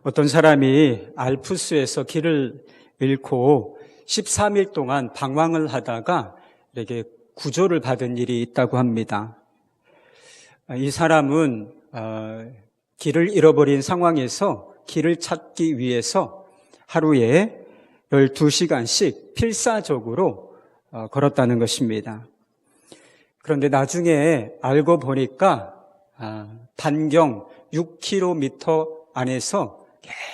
어떤 사람이 알프스에서 길을 잃고 13일 동안 방황을 하다가 이렇게 구조를 받은 일이 있다고 합니다. 이 사람은 길을 잃어버린 상황에서 길을 찾기 위해서 하루에 12시간씩 필사적으로 걸었다는 것입니다. 그런데 나중에 알고 보니까 반경 6km 안에서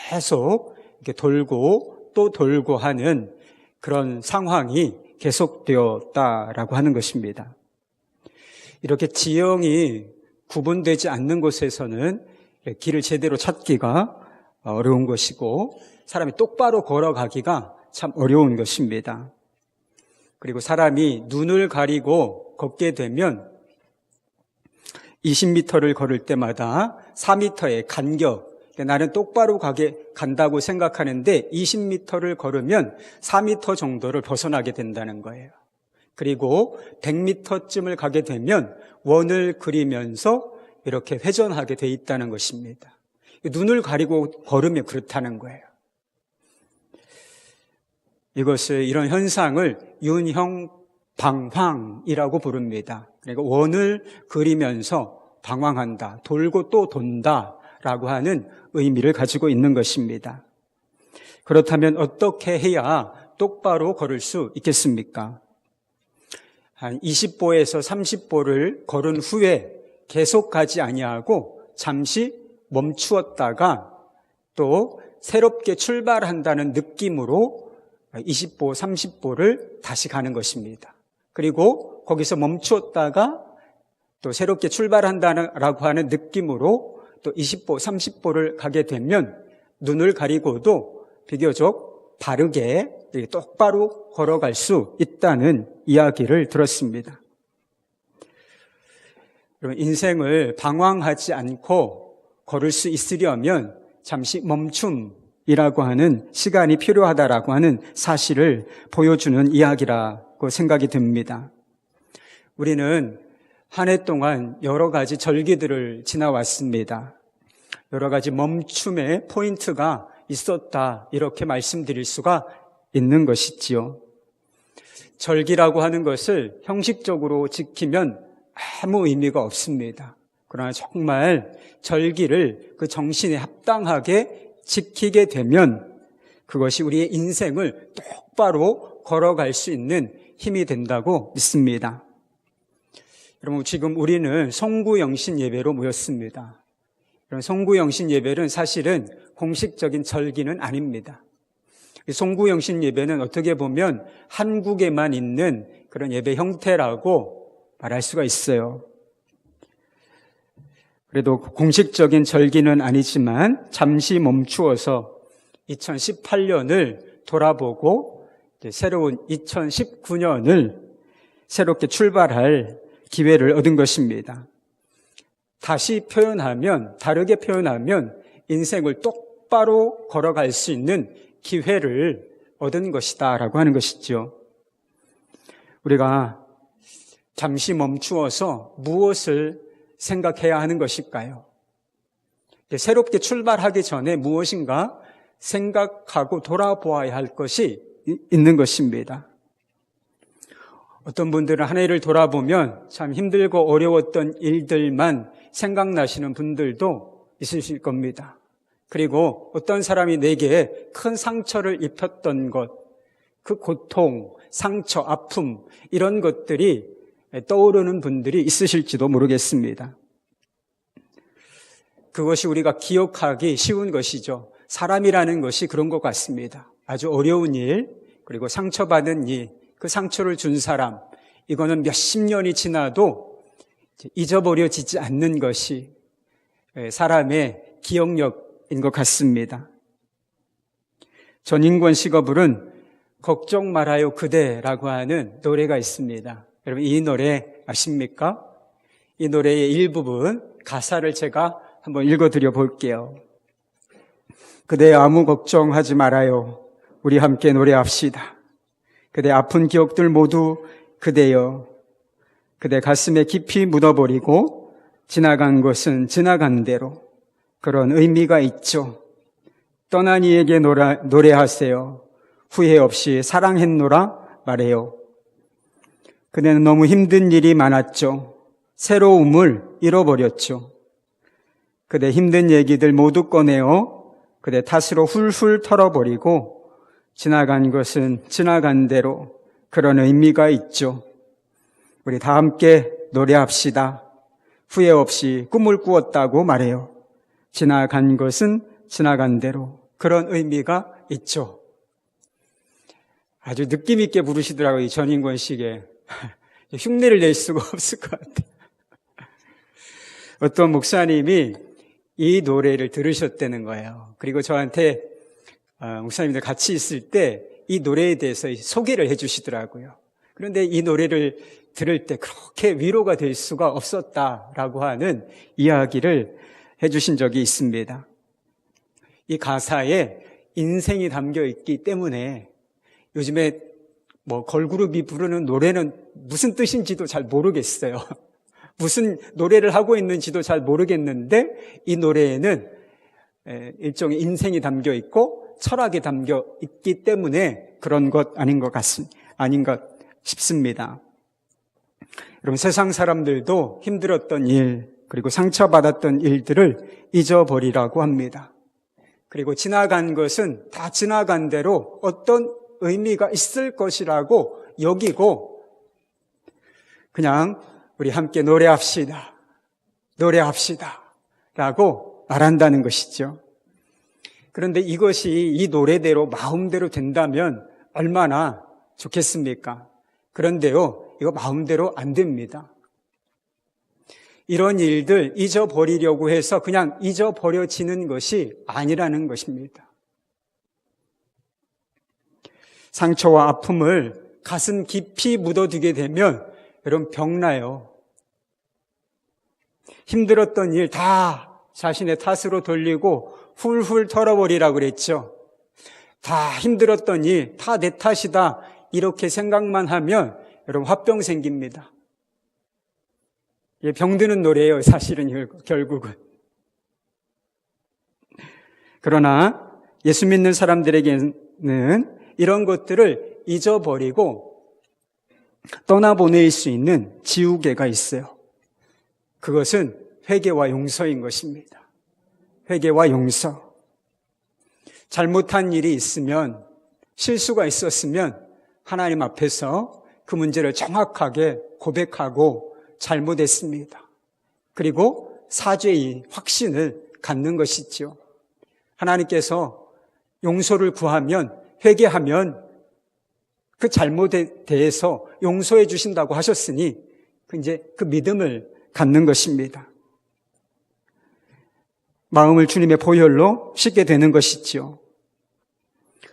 계속 이렇게 돌고 또 돌고 하는 그런 상황이 계속되었다라고 하는 것입니다. 이렇게 지형이 구분되지 않는 곳에서는 길을 제대로 찾기가 어려운 것이고 사람이 똑바로 걸어가기가 참 어려운 것입니다. 그리고 사람이 눈을 가리고 걷게 되면 20m를 걸을 때마다 4m의 간격, 나는 똑바로 간다고 생각하는데 20m를 걸으면 4m 정도를 벗어나게 된다는 거예요. 그리고 100m쯤을 가게 되면 원을 그리면서 이렇게 회전하게 돼 있다는 것입니다. 눈을 가리고 걸으면 그렇다는 거예요. 이런 현상을 윤형 방황이라고 부릅니다. 그러니까 원을 그리면서 방황한다, 돌고 또 돈다라고 하는 의미를 가지고 있는 것입니다. 그렇다면 어떻게 해야 똑바로 걸을 수 있겠습니까? 한 20보에서 30보를 걸은 후에 계속 가지 아니하고 잠시 멈추었다가 또 새롭게 출발한다는 느낌으로 20보, 30보를 다시 가는 것입니다. 그리고 거기서 멈추었다가 또 새롭게 출발한다라고 하는 느낌으로 또 20보, 30보를 가게 되면 눈을 가리고도 비교적 바르게 똑바로 걸어갈 수 있다는 이야기를 들었습니다. 인생을 방황하지 않고 걸을 수 있으려면 잠시 멈춤이라고 하는 시간이 필요하다라고 하는 사실을 보여주는 이야기라고 생각이 듭니다. 우리는 한 해 동안 여러 가지 절기들을 지나왔습니다. 여러 가지 멈춤의 포인트가 있었다, 이렇게 말씀드릴 수가 있는 것이지요. 절기라고 하는 것을 형식적으로 지키면 아무 의미가 없습니다. 그러나 정말 절기를 그 정신에 합당하게 지키게 되면 그것이 우리의 인생을 똑바로 걸어갈 수 있는 힘이 된다고 믿습니다. 여러분, 지금 우리는 송구영신 예배로 모였습니다. 송구영신 예배는 사실은 공식적인 절기는 아닙니다. 송구영신 예배는 어떻게 보면 한국에만 있는 그런 예배 형태라고 말할 수가 있어요. 그래도 공식적인 절기는 아니지만 잠시 멈추어서 2018년을 돌아보고 새로운 2019년을 새롭게 출발할 기회를 얻은 것입니다. 다르게 표현하면 인생을 똑바로 걸어갈 수 있는 기회를 얻은 것이다라고 하는 것이죠. 우리가 잠시 멈추어서 무엇을 생각해야 하는 것일까요? 새롭게 출발하기 전에 무엇인가 생각하고 돌아보아야 할 것이 있는 것입니다. 어떤 분들은 한 해를 돌아보면 참 힘들고 어려웠던 일들만 생각나시는 분들도 있으실 겁니다. 그리고 어떤 사람이 내게 큰 상처를 입혔던 것, 그 고통, 상처, 아픔, 이런 것들이 떠오르는 분들이 있으실지도 모르겠습니다. 그것이 우리가 기억하기 쉬운 것이죠. 사람이라는 것이 그런 것 같습니다. 아주 어려운 일, 그리고 상처받은 일, 그 상처를 준 사람, 이거는 몇십 년이 지나도 잊어버려지지 않는 것이 사람의 기억력인 것 같습니다. 전인권 씨가 부른 걱정 말아요 그대라고 하는 노래가 있습니다. 여러분, 이 노래 아십니까? 이 노래의 일부분 가사를 제가 한번 읽어드려 볼게요. 그대 아무 걱정하지 말아요. 우리 함께 노래합시다. 그대 아픈 기억들 모두 그대여. 그대 가슴에 깊이 묻어버리고 지나간 것은 지나간 대로. 그런 의미가 있죠. 떠난 이에게 노래하세요. 후회 없이 사랑했노라 말해요. 그대는 너무 힘든 일이 많았죠. 새로움을 잃어버렸죠. 그대 힘든 얘기들 모두 꺼내어 그대 탓으로 훌훌 털어버리고 지나간 것은 지나간 대로 그런 의미가 있죠. 우리 다 함께 노래합시다. 후회 없이 꿈을 꾸었다고 말해요. 지나간 것은 지나간 대로 그런 의미가 있죠. 아주 느낌 있게 부르시더라고요. 이 전인권 씨에게. 흉내를 낼 수가 없을 것 같아요. 어떤 목사님이 이 노래를 들으셨다는 거예요. 그리고 저한테 목사님들 같이 있을 때 이 노래에 대해서 소개를 해 주시더라고요. 그런데 이 노래를 들을 때 그렇게 위로가 될 수가 없었다라고 하는 이야기를 해 주신 적이 있습니다. 이 가사에 인생이 담겨 있기 때문에 요즘에 걸그룹이 부르는 노래는 무슨 뜻인지도 잘 모르겠어요. 무슨 노래를 하고 있는지도 잘 모르겠는데 이 노래에는 일종의 인생이 담겨 있고 철학이 담겨 있기 때문에 그런 것 아닌가 싶습니다. 여러분, 세상 사람들도 힘들었던 일 그리고 상처받았던 일들을 잊어버리라고 합니다. 그리고 지나간 것은 다 지나간 대로 어떤 의미가 있을 것이라고 여기고 그냥 우리 함께 노래합시다 라고 말한다는 것이죠. 그런데 이것이 이 노래대로 마음대로 된다면 얼마나 좋겠습니까? 그런데요, 이거 마음대로 안 됩니다. 이런 일들 잊어버리려고 해서 그냥 잊어버려지는 것이 아니라는 것입니다. 상처와 아픔을 가슴 깊이 묻어두게 되면 여러분 병나요. 힘들었던 일 다 자신의 탓으로 돌리고 훌훌 털어버리라고 그랬죠. 다 힘들었던 일 다 내 탓이다 이렇게 생각만 하면 여러분 화병 생깁니다. 병드는 노래예요. 사실은 결국은. 그러나 예수 믿는 사람들에게는 이런 것들을 잊어버리고 떠나보낼 수 있는 지우개가 있어요. 그것은 회개와 용서인 것입니다. 회개와 용서. 잘못한 일이 있으면, 실수가 있었으면 하나님 앞에서 그 문제를 정확하게 고백하고 잘못했습니다. 그리고 사죄의 확신을 갖는 것이죠. 하나님께서 용서를 구하면, 회개하면 그 잘못에 대해서 용서해 주신다고 하셨으니 이제 그 믿음을 갖는 것입니다. 마음을 주님의 보혈로 씻게 되는 것이죠.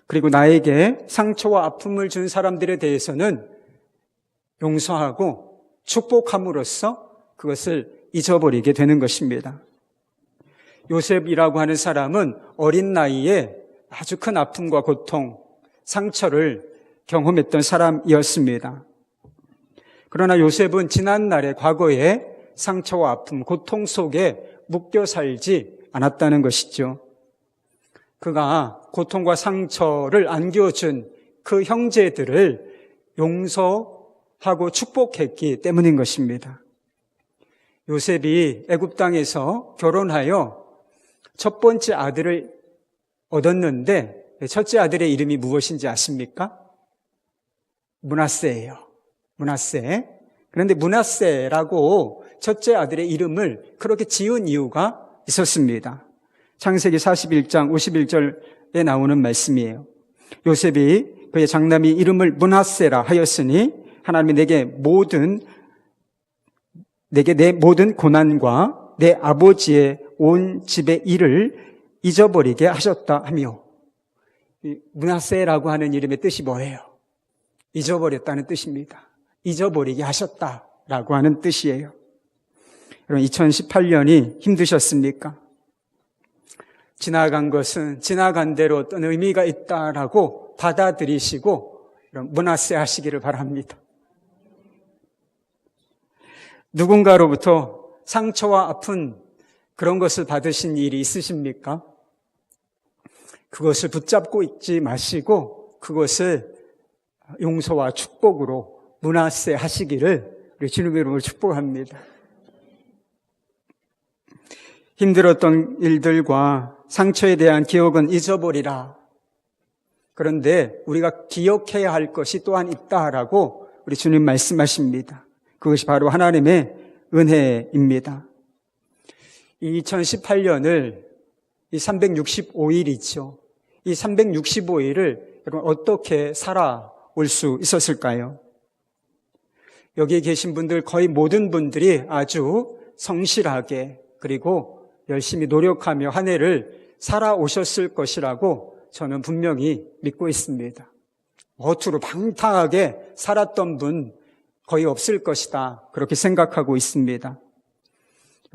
그리고 나에게 상처와 아픔을 준 사람들에 대해서는 용서하고 축복함으로써 그것을 잊어버리게 되는 것입니다. 요셉이라고 하는 사람은 어린 나이에 아주 큰 아픔과 고통, 상처를 경험했던 사람이었습니다. 그러나 요셉은 지난날의 과거의 상처와 아픔, 고통 속에 묶여 살지 않았다는 것이죠. 그가 고통과 상처를 안겨준 그 형제들을 용서하고 축복했기 때문인 것입니다. 요셉이 애굽 땅에서 결혼하여 첫 번째 아들을 얻었는데 첫째 아들의 이름이 무엇인지 아십니까? 므낫세예요. 므낫세. 그런데 므낫세라고 첫째 아들의 이름을 그렇게 지은 이유가 있었습니다. 창세기 41장 51절에 나오는 말씀이에요. 요셉이 그의 장남이 이름을 므낫세라 하였으니 하나님이 내게 내 모든 고난과 내 아버지의 온 집의 일을 잊어버리게 하셨다 하며, 므낫세라고 하는 이름의 뜻이 뭐예요? 잊어버렸다는 뜻입니다. 잊어버리게 하셨다라고 하는 뜻이에요. 여러분, 2018년이 힘드셨습니까? 지나간 것은 지나간 대로 어떤 의미가 있다라고 받아들이시고 므낫세 하시기를 바랍니다. 누군가로부터 상처와 아픈 그런 것을 받으신 일이 있으십니까? 그것을 붙잡고 있지 마시고 그것을 용서와 축복으로 문화세 하시기를 우리 주님의 이름으로 축복합니다. 힘들었던 일들과 상처에 대한 기억은 잊어버리라. 그런데 우리가 기억해야 할 것이 또한 있다라고 우리 주님 말씀하십니다. 그것이 바로 하나님의 은혜입니다. 2018년을 이 365일이죠. 이 365일을 여러분 어떻게 살아올 수 있었을까요? 여기에 계신 분들 거의 모든 분들이 아주 성실하게 그리고 열심히 노력하며 한 해를 살아오셨을 것이라고 저는 분명히 믿고 있습니다. 허투루 방탕하게 살았던 분 거의 없을 것이다. 그렇게 생각하고 있습니다.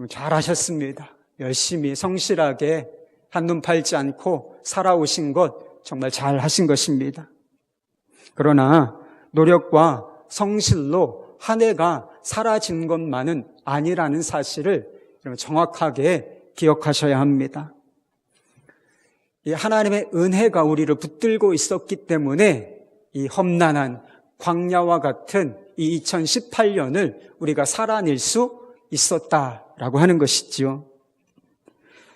잘하셨습니다. 열심히 성실하게 한눈 팔지 않고 살아오신 것 정말 잘하신 것입니다. 그러나 노력과 성실로 한 해가 사라진 것만은 아니라는 사실을 정확하게 기억하셔야 합니다. 이 하나님의 은혜가 우리를 붙들고 있었기 때문에 이 험난한 광야와 같은 이 2018년을 우리가 살아낼 수 있었다라고 하는 것이지요.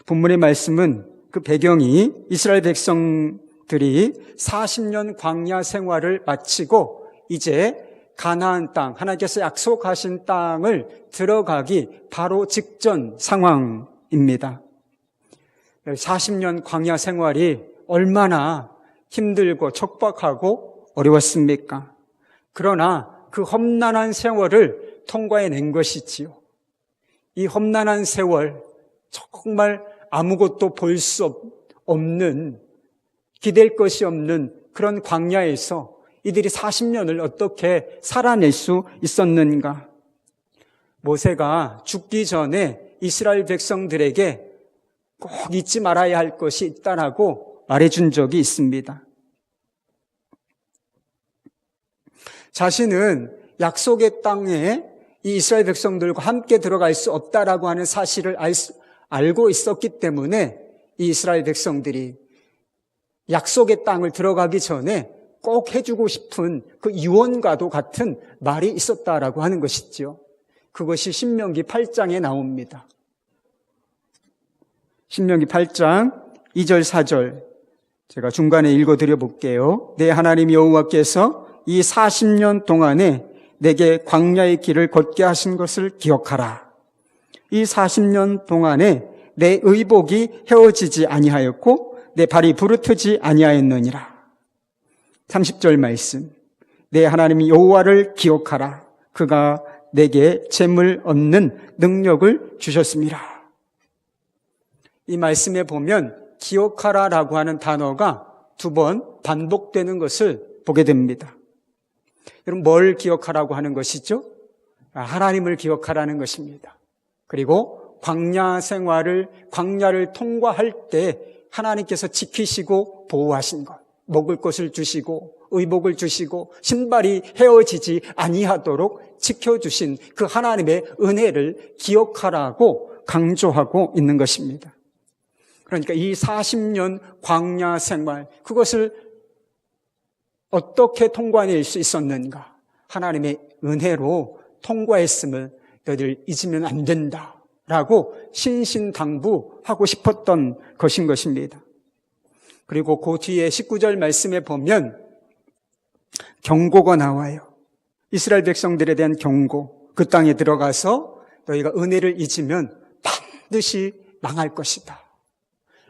본문의 말씀은 그 배경이 이스라엘 백성들이 40년 광야 생활을 마치고 이제 가나안 땅, 하나님께서 약속하신 땅을 들어가기 바로 직전 상황입니다. 40년 광야 생활이 얼마나 힘들고 척박하고 어려웠습니까? 그러나 그 험난한 세월을 통과해낸 것이지요. 이 험난한 세월, 정말 아무것도 볼 수 없는, 기댈 것이 없는 그런 광야에서 이들이 40년을 어떻게 살아낼 수 있었는가? 모세가 죽기 전에 이스라엘 백성들에게 꼭 잊지 말아야 할 것이 있다라고 말해준 적이 있습니다. 자신은 약속의 땅에 이 이스라엘 백성들과 함께 들어갈 수 없다라고 하는 사실을 알고 있었기 때문에 이 이스라엘 백성들이 약속의 땅을 들어가기 전에 꼭 해주고 싶은 그 유언과도 같은 말이 있었다라고 하는 것이죠. 그것이 신명기 8장에 나옵니다. 신명기 8장 2절 4절 제가 중간에 읽어드려 볼게요. 내 하나님 여호와께서 이 40년 동안에 내게 광야의 길을 걷게 하신 것을 기억하라. 이 40년 동안에 내 의복이 헤어지지 아니하였고 내 발이 부르트지 아니하였느니라. 30절 말씀. 내 하나님 여호와를 기억하라. 그가 내게 재물 얻는 능력을 주셨습니다. 이 말씀에 보면 기억하라라고 하는 단어가 2번 반복되는 것을 보게 됩니다. 여러분 뭘 기억하라고 하는 것이죠? 하나님을 기억하라는 것입니다. 그리고 광야를 통과할 때 하나님께서 지키시고 보호하신 것, 먹을 것을 주시고 의복을 주시고 신발이 헤어지지 아니하도록 지켜주신 그 하나님의 은혜를 기억하라고 강조하고 있는 것입니다. 그러니까 이 40년 광야 생활, 그것을 어떻게 통과해낼 수 있었는가? 하나님의 은혜로 통과했음을 너희들 잊으면 안 된다라고 신신당부하고 싶었던 것인 것입니다. 그리고 그 뒤에 19절 말씀에 보면 경고가 나와요. 이스라엘 백성들에 대한 경고. 그 땅에 들어가서 너희가 은혜를 잊으면 반드시 망할 것이다.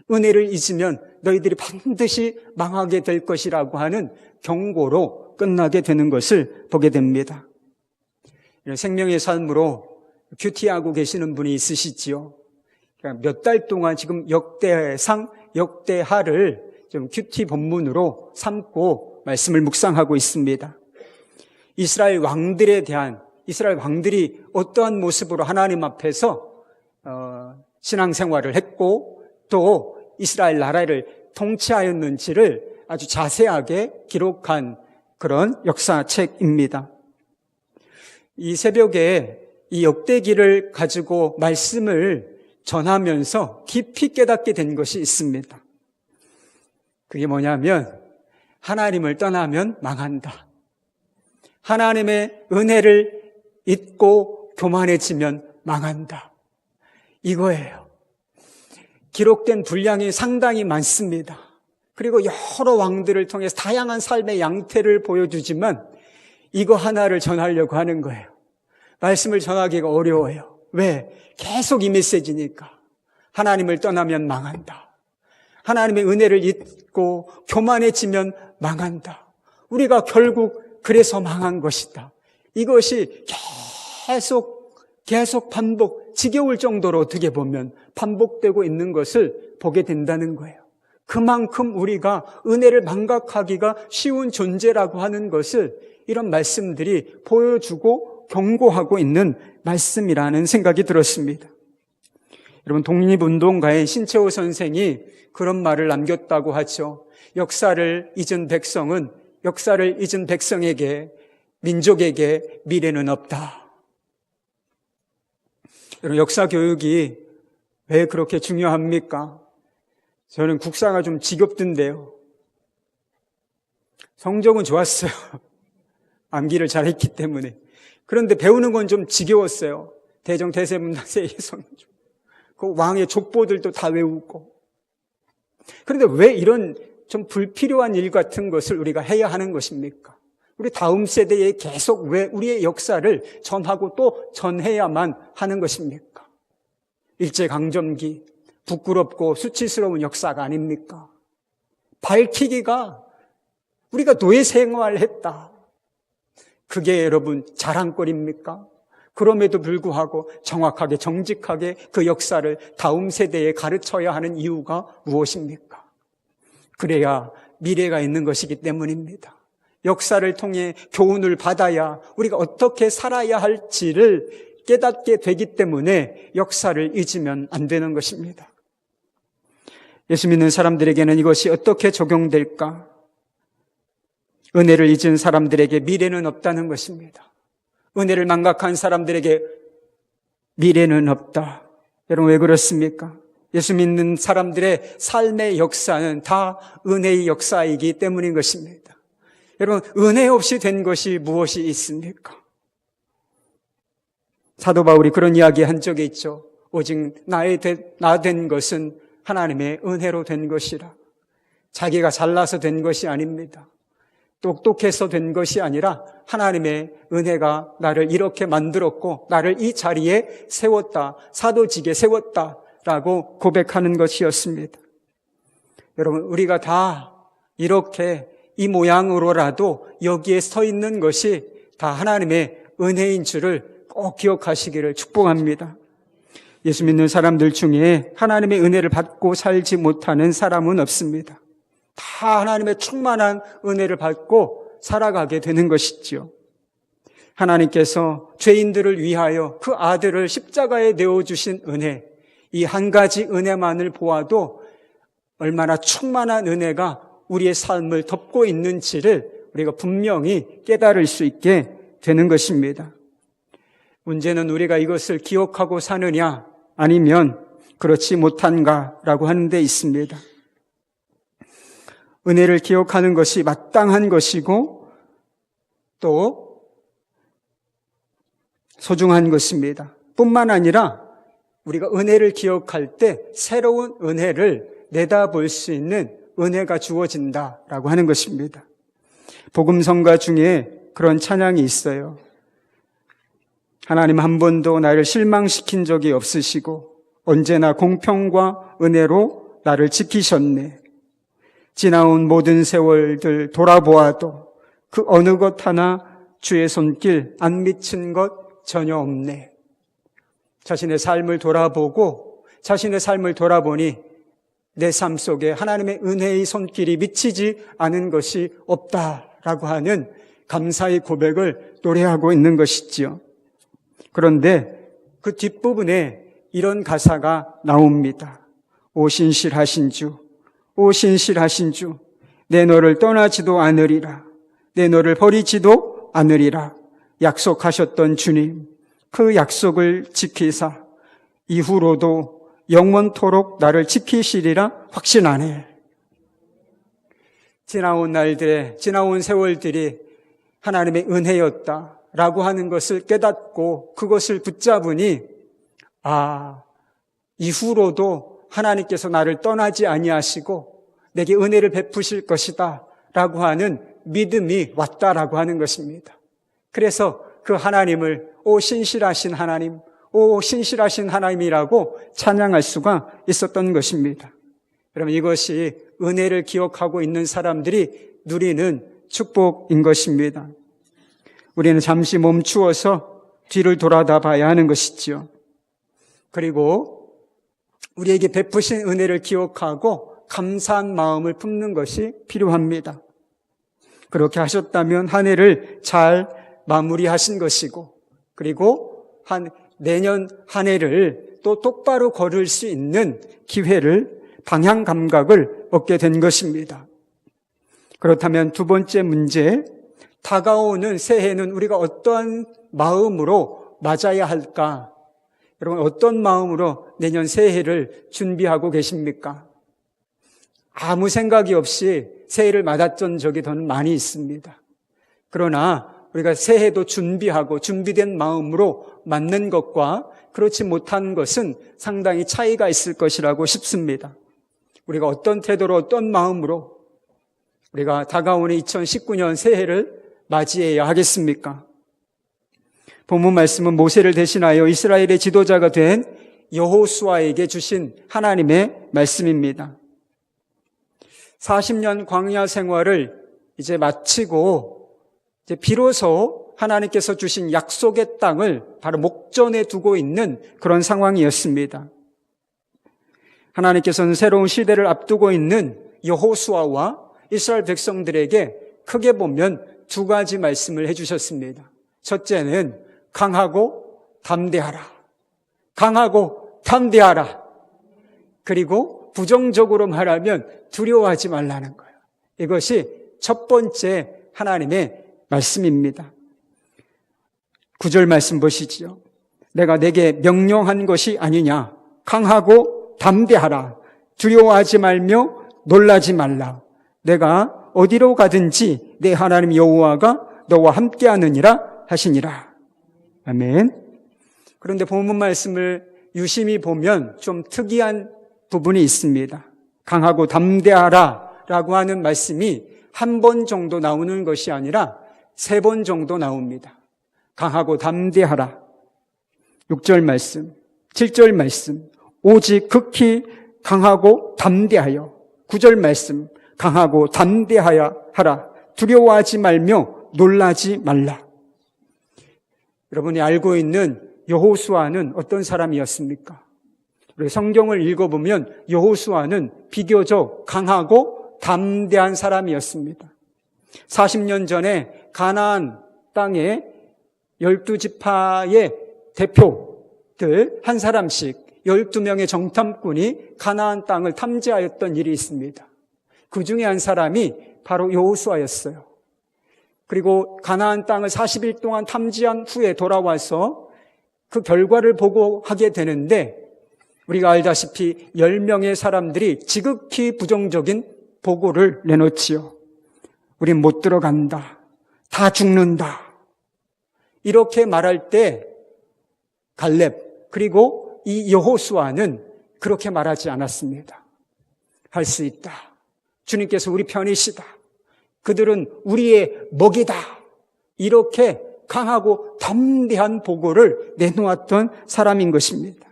은혜를 잊으면 너희들이 반드시 망하게 될 것이라고 하는 경고로 끝나게 되는 것을 보게 됩니다. 생명의 삶으로 큐티하고 계시는 분이 있으시지요. 몇 달 동안 지금 역대상, 역대하를 좀 큐티 본문으로 삼고 말씀을 묵상하고 있습니다. 이스라엘 왕들이 어떠한 모습으로 하나님 앞에서 신앙생활을 했고 또 이스라엘 나라를 통치하였는지를 아주 자세하게 기록한 그런 역사책입니다. 이 새벽에 이 역대기를 가지고 말씀을 전하면서 깊이 깨닫게 된 것이 있습니다. 그게 뭐냐면 하나님을 떠나면 망한다. 하나님의 은혜를 잊고 교만해지면 망한다. 이거예요. 기록된 분량이 상당히 많습니다. 그리고 여러 왕들을 통해서 다양한 삶의 양태를 보여주지만 이거 하나를 전하려고 하는 거예요. 말씀을 전하기가 어려워요. 왜? 계속 이 메시지니까. 하나님을 떠나면 망한다. 하나님의 은혜를 잊고 교만해지면 망한다. 우리가 결국 그래서 망한 것이다. 이것이 계속 반복, 지겨울 정도로 어떻게 보면 반복되고 있는 것을 보게 된다는 거예요. 그만큼 우리가 은혜를 망각하기가 쉬운 존재라고 하는 것을 이런 말씀들이 보여주고 경고하고 있는 말씀이라는 생각이 들었습니다. 여러분, 독립운동가의 신채호 선생이 그런 말을 남겼다고 하죠. 역사를 잊은 백성에게, 민족에게 미래는 없다. 여러분, 역사 교육이 왜 그렇게 중요합니까? 저는 국사가 좀 지겹던데요. 성적은 좋았어요. 암기를 잘했기 때문에. 그런데 배우는 건 좀 지겨웠어요. 대정, 대세문단세, 예성, 그 왕의 족보들도 다 외우고. 그런데 왜 이런 좀 불필요한 일 같은 것을 우리가 해야 하는 것입니까? 우리 다음 세대에 계속 왜 우리의 역사를 전하고 또 전해야만 하는 것입니까? 일제강점기, 부끄럽고 수치스러운 역사가 아닙니까? 밝히기가 우리가 노예 생활했다. 그게 여러분 자랑거리입니까? 그럼에도 불구하고 정확하게 정직하게 그 역사를 다음 세대에 가르쳐야 하는 이유가 무엇입니까? 그래야 미래가 있는 것이기 때문입니다. 역사를 통해 교훈을 받아야 우리가 어떻게 살아야 할지를 깨닫게 되기 때문에 역사를 잊으면 안 되는 것입니다. 예수 믿는 사람들에게는 이것이 어떻게 적용될까? 은혜를 잊은 사람들에게 미래는 없다는 것입니다. 은혜를 망각한 사람들에게 미래는 없다. 여러분, 왜 그렇습니까? 예수 믿는 사람들의 삶의 역사는 다 은혜의 역사이기 때문인 것입니다. 여러분, 은혜 없이 된 것이 무엇이 있습니까? 사도 바울이 그런 이야기 한 적이 있죠. 오직 나 된 것은 하나님의 은혜로 된 것이라. 자기가 잘나서 된 것이 아닙니다. 똑똑해서 된 것이 아니라 하나님의 은혜가 나를 이렇게 만들었고 나를 이 자리에 세웠다, 사도직에 세웠다라고 고백하는 것이었습니다. 여러분, 우리가 다 이렇게 이 모양으로라도 여기에 서 있는 것이 다 하나님의 은혜인 줄을 꼭 기억하시기를 축복합니다. 예수 믿는 사람들 중에 하나님의 은혜를 받고 살지 못하는 사람은 없습니다. 다 하나님의 충만한 은혜를 받고 살아가게 되는 것이지요. 하나님께서 죄인들을 위하여 그 아들을 십자가에 내어주신 은혜, 이 한 가지 은혜만을 보아도 얼마나 충만한 은혜가 우리의 삶을 덮고 있는지를 우리가 분명히 깨달을 수 있게 되는 것입니다. 문제는 우리가 이것을 기억하고 사느냐 아니면 그렇지 못한가라고 하는 데 있습니다. 은혜를 기억하는 것이 마땅한 것이고 또 소중한 것입니다. 뿐만 아니라 우리가 은혜를 기억할 때 새로운 은혜를 내다볼 수 있는 은혜가 주어진다라고 하는 것입니다. 복음성가 중에 그런 찬양이 있어요. 하나님 한 번도 나를 실망시킨 적이 없으시고 언제나 공평과 은혜로 나를 지키셨네. 지나온 모든 세월들 돌아보아도 그 어느 것 하나 주의 손길 안 미친 것 전혀 없네. 자신의 삶을 돌아보니 내 삶 속에 하나님의 은혜의 손길이 미치지 않은 것이 없다라고 하는 감사의 고백을 노래하고 있는 것이지요. 그런데 그 뒷부분에 이런 가사가 나옵니다. 오 신실하신 주, 오 신실하신 주, 내 너를 떠나지도 않으리라. 내 너를 버리지도 않으리라. 약속하셨던 주님, 그 약속을 지키사 이후로도 영원토록 나를 지키시리라 확신하네. 지나온 날들에, 지나온 세월들이 하나님의 은혜였다라고 하는 것을 깨닫고 그것을 붙잡으니, 이후로도 하나님께서 나를 떠나지 아니하시고 내게 은혜를 베푸실 것이다 라고 하는 믿음이 왔다라고 하는 것입니다. 그래서 그 하나님을 신실하신 하나님, 신실하신 하나님이라고 찬양할 수가 있었던 것입니다. 여러분, 이것이 은혜를 기억하고 있는 사람들이 누리는 축복인 것입니다. 우리는 잠시 멈추어서 뒤를 돌아다 봐야 하는 것이지요. 그리고 우리에게 베푸신 은혜를 기억하고 감사한 마음을 품는 것이 필요합니다. 그렇게 하셨다면 한 해를 잘 마무리하신 것이고, 그리고 내년 한 해를 또 똑바로 걸을 수 있는 기회를, 방향 감각을 얻게 된 것입니다. 그렇다면 두 번째 문제, 다가오는 새해는 우리가 어떤 마음으로 맞아야 할까? 여러분, 어떤 마음으로 내년 새해를 준비하고 계십니까? 아무 생각이 없이 새해를 맞았던 적이 더 많이 있습니다. 그러나 우리가 새해도 준비하고 준비된 마음으로 맞는 것과 그렇지 못한 것은 상당히 차이가 있을 것이라고 싶습니다. 우리가 어떤 태도로, 어떤 마음으로 우리가 다가오는 2019년 새해를 맞이해야 하겠습니까? 본문 말씀은 모세를 대신하여 이스라엘의 지도자가 된 여호수아에게 주신 하나님의 말씀입니다. 40년 광야 생활을 이제 마치고 이제 비로소 하나님께서 주신 약속의 땅을 바로 목전에 두고 있는 그런 상황이었습니다. 하나님께서는 새로운 시대를 앞두고 있는 여호수아와 이스라엘 백성들에게 크게 보면 두 가지 말씀을 해주셨습니다. 첫째는 강하고 담대하라. 강하고 담대하라. 그리고 부정적으로 말하면 두려워하지 말라는 거예요. 이것이 첫 번째 하나님의 말씀입니다. 9절 말씀 보시죠. 내가 내게 명령한 것이 아니냐. 강하고 담대하라. 두려워하지 말며 놀라지 말라. 내가 어디로 가든지 내 하나님 여호와가 너와 함께하느니라 하시니라. 아멘. 그런데 본문 말씀을 유심히 보면 좀 특이한 부분이 있습니다. 강하고 담대하라 라고 하는 말씀이 한 번 정도 나오는 것이 아니라 3번 정도 나옵니다. 강하고 담대하라. 6절 말씀, 7절 말씀, 오직 극히 강하고 담대하여. 9절 말씀, 강하고 담대하여 하라. 두려워하지 말며 놀라지 말라. 여러분이 알고 있는 여호수아는 어떤 사람이었습니까? 우리 성경을 읽어보면 여호수아는 비교적 강하고 담대한 사람이었습니다. 40년 전에 가나안 땅에 12지파의 대표들 한 사람씩 12명의 정탐꾼이 가나안 땅을 탐지하였던 일이 있습니다. 그 중에 한 사람이 바로 여호수아였어요. 그리고 가나안 땅을 40일 동안 탐지한 후에 돌아와서 그 결과를 보고하게 되는데, 우리가 알다시피 10명의 사람들이 지극히 부정적인 보고를 내놓지요. 우린 못 들어간다. 다 죽는다. 이렇게 말할 때 갈렙 그리고 이 여호수아는 그렇게 말하지 않았습니다. 할 수 있다. 주님께서 우리 편이시다. 그들은 우리의 먹이다. 이렇게 강하고 담대한 보고를 내놓았던 사람인 것입니다.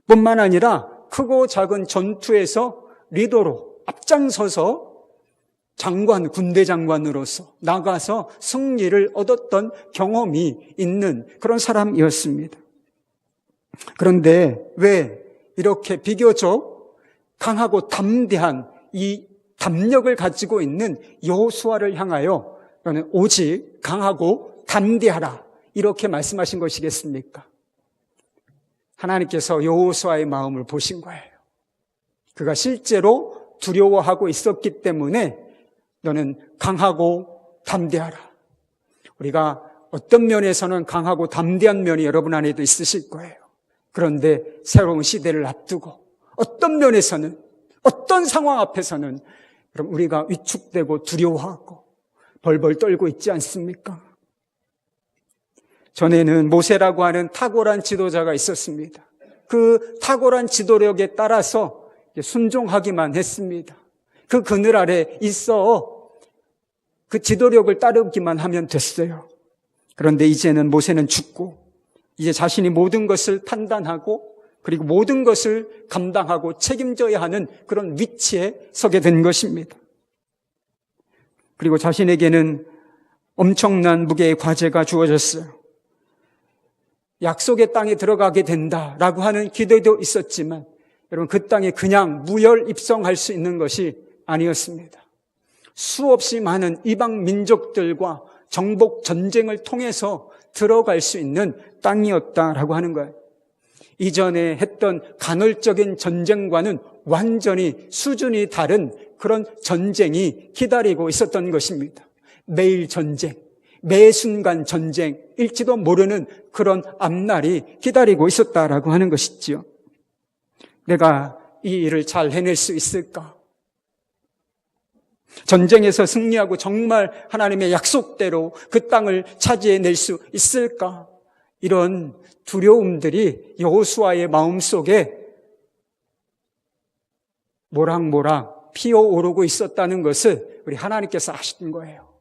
뿐만 아니라 크고 작은 전투에서 리더로 앞장서서 장관, 군대 장관으로서 나가서 승리를 얻었던 경험이 있는 그런 사람이었습니다. 그런데 왜 이렇게 비교적 강하고 담대한 이 담력을 가지고 있는 여호수아를 향하여 오직 강하고 담대하라 이렇게 말씀하신 것이겠습니까? 하나님께서 여호수아의 마음을 보신 거예요. 그가 실제로 두려워하고 있었기 때문에 너는 강하고 담대하라. 우리가 어떤 면에서는 강하고 담대한 면이 여러분 안에도 있으실 거예요. 그런데 새로운 시대를 앞두고 어떤 면에서는, 어떤 상황 앞에서는 그럼 우리가 위축되고 두려워하고 벌벌 떨고 있지 않습니까? 전에는 모세라고 하는 탁월한 지도자가 있었습니다. 그 탁월한 지도력에 따라서 순종하기만 했습니다. 그 그늘 아래 있어 그 지도력을 따르기만 하면 됐어요. 그런데 이제는 모세는 죽고 이제 자신이 모든 것을 판단하고 그리고 모든 것을 감당하고 책임져야 하는 그런 위치에 서게 된 것입니다. 그리고 자신에게는 엄청난 무게의 과제가 주어졌어요. 약속의 땅에 들어가게 된다라고 하는 기대도 있었지만 여러분 그 땅에 그냥 무혈 입성할 수 있는 것이 아니었습니다. 수없이 많은 이방 민족들과 정복 전쟁을 통해서 들어갈 수 있는 땅이었다라고 하는 거예요. 이전에 했던 간헐적인 전쟁과는 완전히 수준이 다른 그런 전쟁이 기다리고 있었던 것입니다. 매일 전쟁, 매 순간 전쟁일지도 모르는 그런 앞날이 기다리고 있었다라고 하는 것이지요. 내가 이 일을 잘 해낼 수 있을까? 전쟁에서 승리하고 정말 하나님의 약속대로 그 땅을 차지해낼 수 있을까? 이런 두려움들이 여호수아의 마음속에 모락모락 피어오르고 있었다는 것을 우리 하나님께서 아시는 거예요.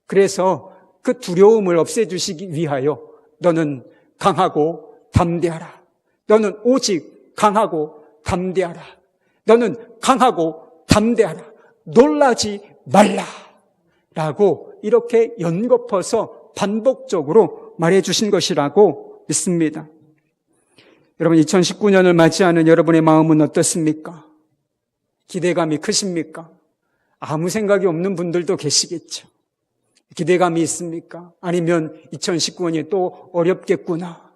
그래서 그 두려움을 없애주시기 위하여 너는 강하고 담대하라. 너는 오직 강하고 담대하라. 너는 강하고 담대하라. 놀라지 말라. 라고 이렇게 연거퍼서 반복적으로 말해주신 것이라고 믿습니다. 여러분 2019년을 맞이하는 여러분의 마음은 어떻습니까? 기대감이 크십니까? 아무 생각이 없는 분들도 계시겠죠. 기대감이 있습니까? 아니면 2019년이 또 어렵겠구나,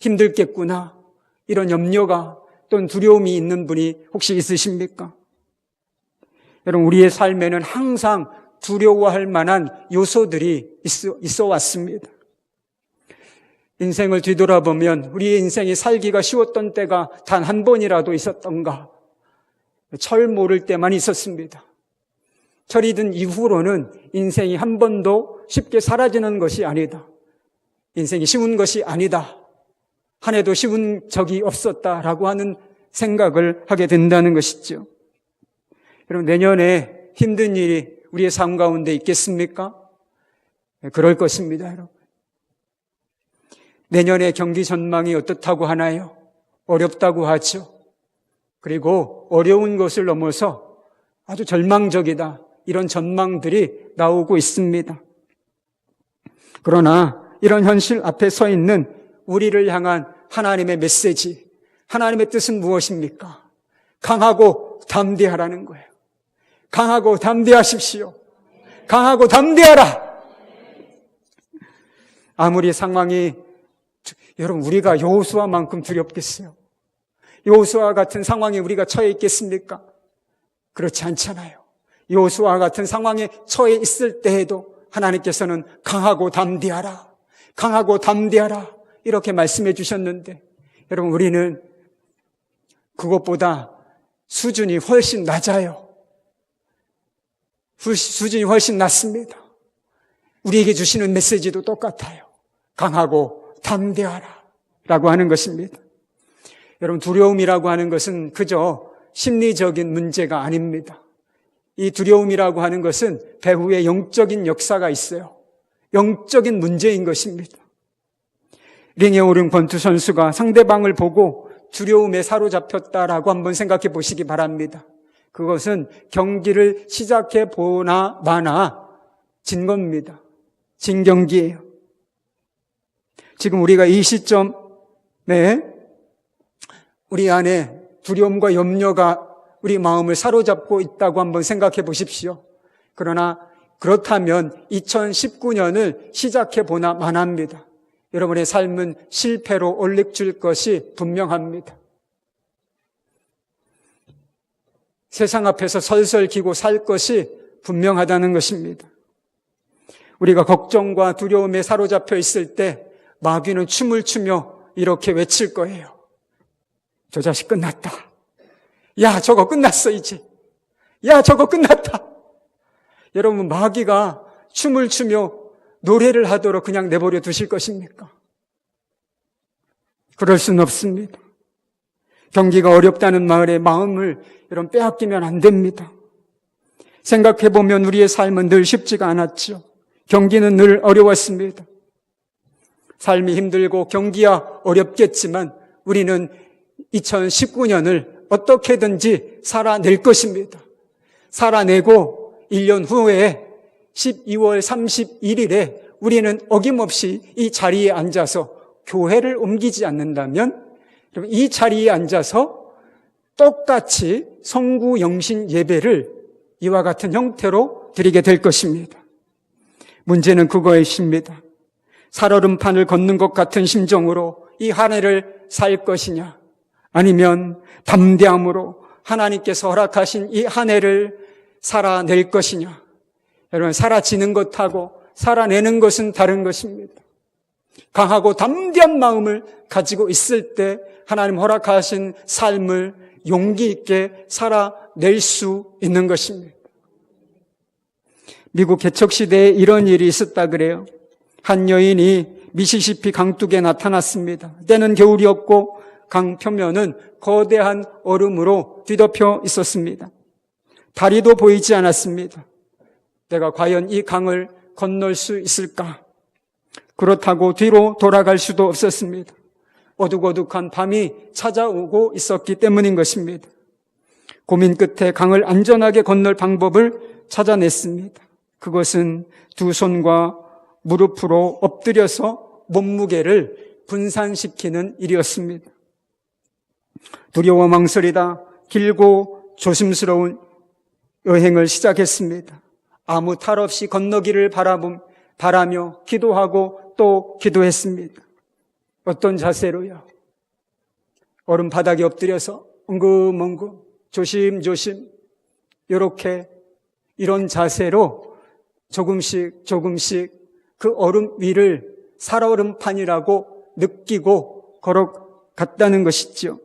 힘들겠구나, 이런 염려가 또는 두려움이 있는 분이 혹시 있으십니까? 여러분 우리의 삶에는 항상 두려워할 만한 요소들이 있어 왔습니다. 인생을 뒤돌아보면 우리의 인생이 살기가 쉬웠던 때가 단 한 번이라도 있었던가? 철 모를 때만 있었습니다. 철이 든 이후로는 인생이 한 번도 쉽게 사라지는 것이 아니다. 인생이 쉬운 것이 아니다. 한 해도 쉬운 적이 없었다라고 하는 생각을 하게 된다는 것이죠. 여러분 내년에 힘든 일이 우리의 삶 가운데 있겠습니까? 그럴 것입니다, 여러분. 내년의 경기 전망이 어떻다고 하나요? 어렵다고 하죠. 그리고 어려운 것을 넘어서 아주 절망적이다. 이런 전망들이 나오고 있습니다. 그러나 이런 현실 앞에 서 있는 우리를 향한 하나님의 메시지, 하나님의 뜻은 무엇입니까? 강하고 담대하라는 거예요. 강하고 담대하십시오. 강하고 담대하라. 아무리 상황이 여러분 우리가 여호수아만큼 두렵겠어요? 여호수아 같은 상황에 우리가 처해 있겠습니까? 그렇지 않잖아요. 여호수아 같은 상황에 처해 있을 때에도 하나님께서는 강하고 담대하라, 강하고 담대하라 이렇게 말씀해 주셨는데 여러분 우리는 그것보다 수준이 훨씬 낮아요. 수준이 훨씬 낮습니다. 우리에게 주시는 메시지도 똑같아요. 강하고 담대하라 라고 하는 것입니다. 여러분 두려움이라고 하는 것은 그저 심리적인 문제가 아닙니다. 이 두려움이라고 하는 것은 배후에 영적인 역사가 있어요. 영적인 문제인 것입니다. 링에 오른 권투 선수가 상대방을 보고 두려움에 사로잡혔다라고 한번 생각해 보시기 바랍니다. 그것은 경기를 시작해 보나 마나 진 겁니다. 진 경기예요. 지금 우리가 이 시점에 우리 안에 두려움과 염려가 우리 마음을 사로잡고 있다고 한번 생각해 보십시오. 그러나 그렇다면 2019년을 시작해 보나 마나입니다. 여러분의 삶은 실패로 올릭줄 것이 분명합니다. 세상 앞에서 설설 기고 살 것이 분명하다는 것입니다. 우리가 걱정과 두려움에 사로잡혀 있을 때 마귀는 춤을 추며 이렇게 외칠 거예요. 저 자식 끝났다. 야, 저거 끝났어 이제. 야, 저거 끝났다. 여러분, 마귀가 춤을 추며 노래를 하도록 그냥 내버려 두실 것입니까? 그럴 수는 없습니다. 경기가 어렵다는 말에 마음을 여러분 빼앗기면 안 됩니다. 생각해보면 우리의 삶은 늘 쉽지가 않았죠. 경기는 늘 어려웠습니다. 삶이 힘들고 경기야 어렵겠지만 우리는 2019년을 어떻게든지 살아낼 것입니다. 살아내고 1년 후에 12월 31일에 우리는 어김없이 이 자리에 앉아서 교회를 옮기지 않는다면 이 자리에 앉아서 똑같이 성구영신 예배를 이와 같은 형태로 드리게 될 것입니다. 문제는 그것입니다. 살얼음판을 걷는 것 같은 심정으로 이 한 해를 살 것이냐, 아니면 담대함으로 하나님께서 허락하신 이 한 해를 살아낼 것이냐. 여러분, 사라지는 것하고 살아내는 것은 다른 것입니다. 강하고 담대한 마음을 가지고 있을 때 하나님 허락하신 삶을 용기 있게 살아낼 수 있는 것입니다. 미국 개척시대에 이런 일이 있었다 그래요. 한 여인이 미시시피 강둑에 나타났습니다. 때는 겨울이었고 강 표면은 거대한 얼음으로 뒤덮여 있었습니다. 다리도 보이지 않았습니다. 내가 과연 이 강을 건널 수 있을까? 그렇다고 뒤로 돌아갈 수도 없었습니다. 어둑어둑한 밤이 찾아오고 있었기 때문인 것입니다. 고민 끝에 강을 안전하게 건널 방법을 찾아냈습니다. 그것은 두 손과 무릎으로 엎드려서 몸무게를 분산시키는 일이었습니다. 두려워 망설이다 길고 조심스러운 여행을 시작했습니다. 아무 탈 없이 건너기를 바라며 기도하고 또 기도했습니다. 어떤 자세로요? 얼음 바닥에 엎드려서 엉금엉금 조심조심 이런 자세로 조금씩 그 얼음 위를 살얼음판이라고 느끼고 걸어갔다는 것이죠.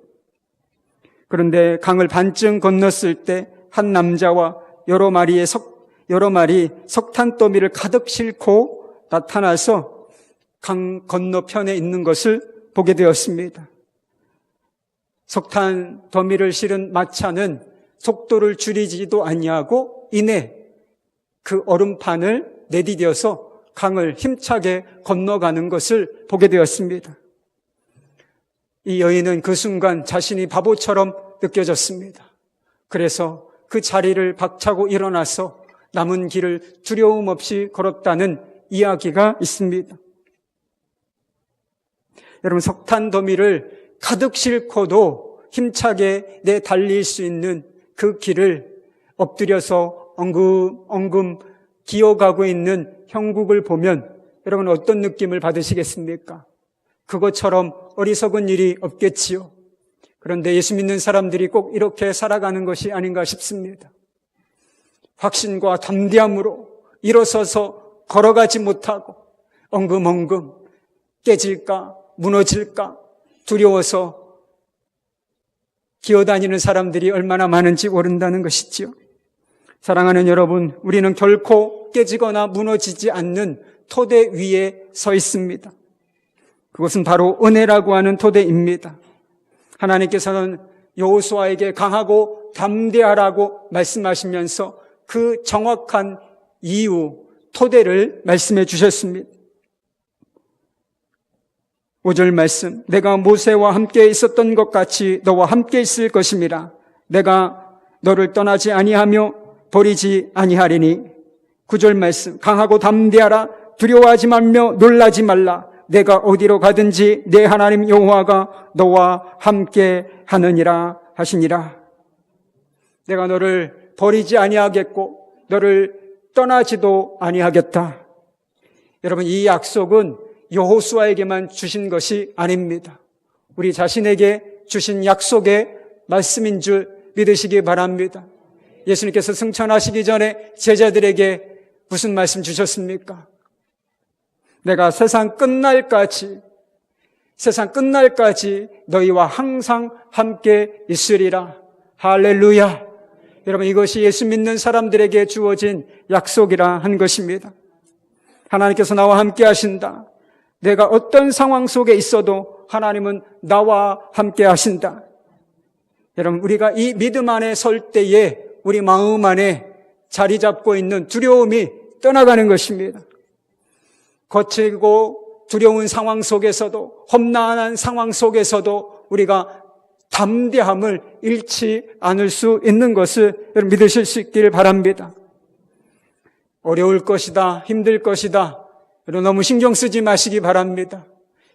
그런데 강을 반쯤 건넜을 때 한 남자와 여러 마리 석탄 더미를 가득 싣고 나타나서 강 건너편에 있는 것을 보게 되었습니다. 석탄 더미를 실은 마차는 속도를 줄이지도 아니하고 이내 그 얼음판을 내디뎌서 강을 힘차게 건너가는 것을 보게 되었습니다. 이 여인은 그 순간 자신이 바보처럼 느껴졌습니다. 그래서 그 자리를 박차고 일어나서 남은 길을 두려움 없이 걸었다는 이야기가 있습니다. 여러분, 석탄 더미를 가득 싣고도 힘차게 내달릴 수 있는 그 길을 엎드려서 엉금 기어가고 있는 형국을 보면 여러분 어떤 느낌을 받으시겠습니까? 그것처럼 어리석은 일이 없겠지요. 그런데 예수 믿는 사람들이 꼭 이렇게 살아가는 것이 아닌가 싶습니다. 확신과 담대함으로 일어서서 걸어가지 못하고 엉금엉금 깨질까 무너질까 두려워서 기어다니는 사람들이 얼마나 많은지 모른다는 것이지요. 사랑하는 여러분, 우리는 결코 깨지거나 무너지지 않는 토대 위에 서 있습니다. 그것은 바로 은혜라고 하는 토대입니다. 하나님께서는 여호수아에게 강하고 담대하라고 말씀하시면서 그 정확한 이유, 토대를 말씀해 주셨습니다. 5절 말씀, 내가 모세와 함께 있었던 것 같이 너와 함께 있을 것임이라. 내가 너를 떠나지 아니하며 버리지 아니하리니. 9절 말씀, 강하고 담대하라. 두려워하지 말며 놀라지 말라. 내가 어디로 가든지 내 하나님 여호와가 너와 함께 하느니라 하시니라. 내가 너를 버리지 아니하겠고 너를 떠나지도 아니하겠다. 여러분, 이 약속은 여호수아에게만 주신 것이 아닙니다. 우리 자신에게 주신 약속의 말씀인 줄 믿으시기 바랍니다. 예수님께서 승천하시기 전에 제자들에게 무슨 말씀 주셨습니까? 내가 세상 끝날까지 너희와 항상 함께 있으리라. 할렐루야. 여러분, 이것이 예수 믿는 사람들에게 주어진 약속이라 한 것입니다. 하나님께서 나와 함께 하신다. 내가 어떤 상황 속에 있어도 하나님은 나와 함께 하신다. 여러분, 우리가 이 믿음 안에 설 때에 우리 마음 안에 자리 잡고 있는 두려움이 떠나가는 것입니다. 거칠고 두려운 상황 속에서도, 험난한 상황 속에서도 우리가 담대함을 잃지 않을 수 있는 것을 여러분 믿으실 수 있기를 바랍니다. 어려울 것이다, 힘들 것이다, 여러분 너무 신경 쓰지 마시기 바랍니다.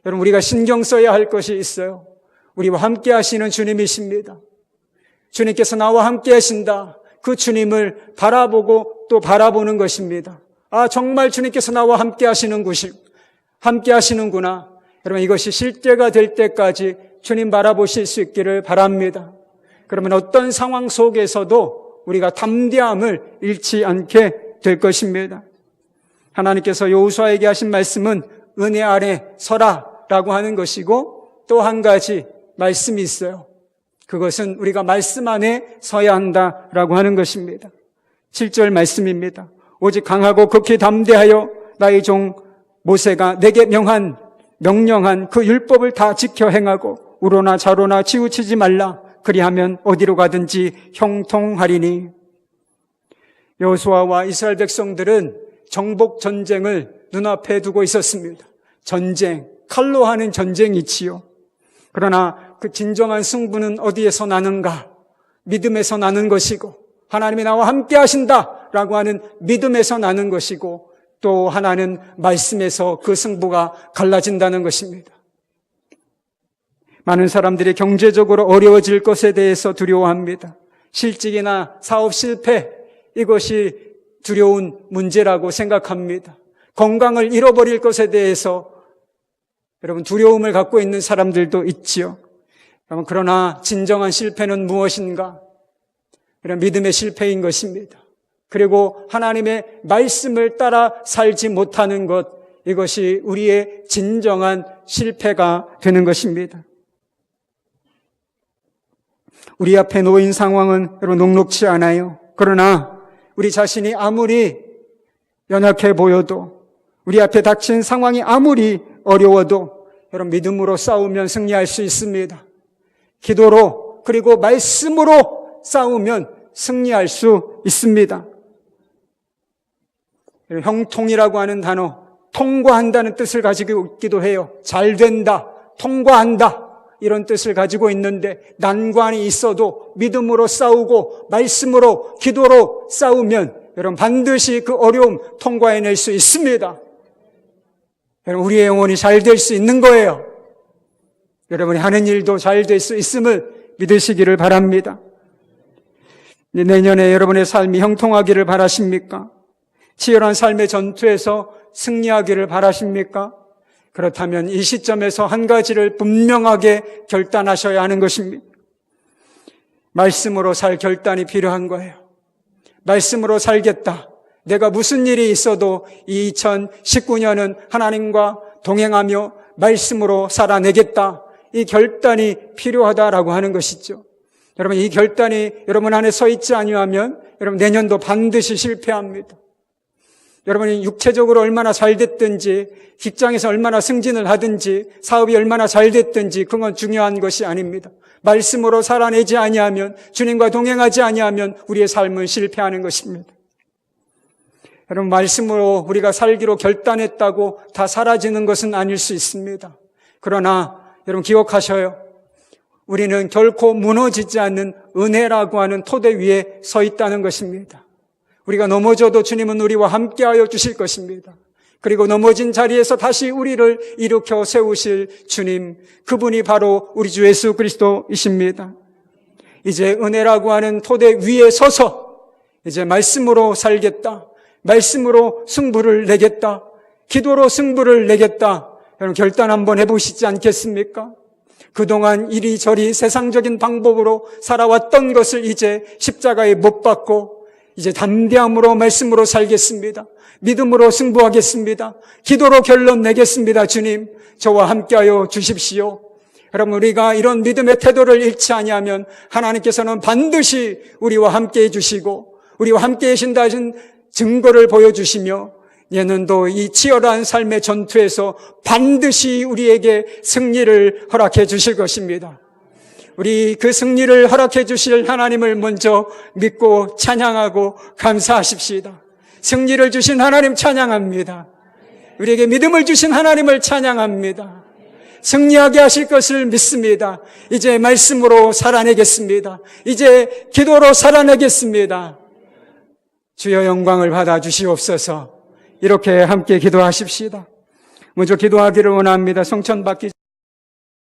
여러분, 우리가 신경 써야 할 것이 있어요. 우리와 함께 하시는 주님이십니다. 주님께서 나와 함께 하신다. 그 주님을 바라보고 또 바라보는 것입니다. 아, 정말 주님께서 나와 함께 하시는구나. 여러분, 이것이 실제가 될 때까지 주님 바라보실 수 있기를 바랍니다. 그러면 어떤 상황 속에서도 우리가 담대함을 잃지 않게 될 것입니다. 하나님께서 여호수아에게 하신 말씀은 은혜 아래 서라라고 하는 것이고, 또 한 가지 말씀이 있어요. 그것은 우리가 말씀 안에 서야 한다라고 하는 것입니다. 7절 말씀입니다. 오직 강하고 극히 담대하여 나의 종 모세가 내게 명령한 그 율법을 다 지켜 행하고 우로나 좌로나 치우치지 말라. 그리하면 어디로 가든지 형통하리니. 여호수아와 이스라엘 백성들은 정복 전쟁을 눈앞에 두고 있었습니다. 전쟁, 칼로 하는 전쟁이지요. 그러나 그 진정한 승부는 어디에서 나는가? 믿음에서 나는 것이고, 하나님이 나와 함께 하신다라고 하는 믿음에서 나는 것이고, 또 하나는 말씀에서 그 승부가 갈라진다는 것입니다. 많은 사람들이 경제적으로 어려워질 것에 대해서 두려워합니다. 실직이나 사업 실패, 이것이 두려운 문제라고 생각합니다. 건강을 잃어버릴 것에 대해서 여러분 두려움을 갖고 있는 사람들도 있지요. 여러분, 그러나 진정한 실패는 무엇인가? 이런 믿음의 실패인 것입니다. 그리고 하나님의 말씀을 따라 살지 못하는 것, 이것이 우리의 진정한 실패가 되는 것입니다. 우리 앞에 놓인 상황은 여러분 녹록지 않아요. 그러나 우리 자신이 아무리 연약해 보여도, 우리 앞에 닥친 상황이 아무리 어려워도 여러분 믿음으로 싸우면 승리할 수 있습니다. 기도로 그리고 말씀으로 싸우면 승리할 수 있습니다. 형통이라고 하는 단어, 통과한다는 뜻을 가지고 있기도 해요. 잘 된다, 통과한다, 이런 뜻을 가지고 있는데, 난관이 있어도 믿음으로 싸우고 말씀으로 기도로 싸우면 여러분 반드시 그 어려움 통과해낼 수 있습니다. 여러분, 우리의 영혼이 잘 될 수 있는 거예요. 여러분이 하는 일도 잘 될 수 있음을 믿으시기를 바랍니다. 내년에 여러분의 삶이 형통하기를 바라십니까? 치열한 삶의 전투에서 승리하기를 바라십니까? 그렇다면 이 시점에서 한 가지를 분명하게 결단하셔야 하는 것입니다. 말씀으로 살 결단이 필요한 거예요. 말씀으로 살겠다. 내가 무슨 일이 있어도 2019년은 하나님과 동행하며 말씀으로 살아내겠다. 이 결단이 필요하다라고 하는 것이죠. 여러분, 이 결단이 여러분 안에 서 있지 아니하면 여러분 내년도 반드시 실패합니다. 여러분이 육체적으로 얼마나 잘 됐든지, 직장에서 얼마나 승진을 하든지, 사업이 얼마나 잘 됐든지 그건 중요한 것이 아닙니다. 말씀으로 살아내지 아니하면, 주님과 동행하지 아니하면 우리의 삶은 실패하는 것입니다. 여러분, 말씀으로 우리가 살기로 결단했다고 다 사라지는 것은 아닐 수 있습니다. 그러나 여러분 기억하셔요. 우리는 결코 무너지지 않는 은혜라고 하는 토대 위에 서 있다는 것입니다. 우리가 넘어져도 주님은 우리와 함께하여 주실 것입니다. 그리고 넘어진 자리에서 다시 우리를 일으켜 세우실 주님, 그분이 바로 우리 주 예수 그리스도이십니다. 이제 은혜라고 하는 토대 위에 서서 이제 말씀으로 살겠다, 말씀으로 승부를 내겠다, 기도로 승부를 내겠다, 여러분 결단 한번 해보시지 않겠습니까? 그동안 이리저리 세상적인 방법으로 살아왔던 것을 이제 십자가에 못 박고 이제 담대함으로 말씀으로 살겠습니다. 믿음으로 승부하겠습니다. 기도로 결론 내겠습니다. 주님, 저와 함께하여 주십시오. 여러분, 우리가 이런 믿음의 태도를 잃지 아니하면 하나님께서는 반드시 우리와 함께 해주시고 우리와 함께 계신다는 증거를 보여주시며 내년도 이 치열한 삶의 전투에서 반드시 우리에게 승리를 허락해 주실 것입니다. 우리 그 승리를 허락해 주실 하나님을 먼저 믿고 찬양하고 감사하십시다. 승리를 주신 하나님 찬양합니다. 우리에게 믿음을 주신 하나님을 찬양합니다. 승리하게 하실 것을 믿습니다. 이제 말씀으로 살아내겠습니다. 이제 기도로 살아내겠습니다. 주여 영광을 받아 주시옵소서. 이렇게 함께 기도하십시다. 먼저 기도하기를 원합니다. 성천받기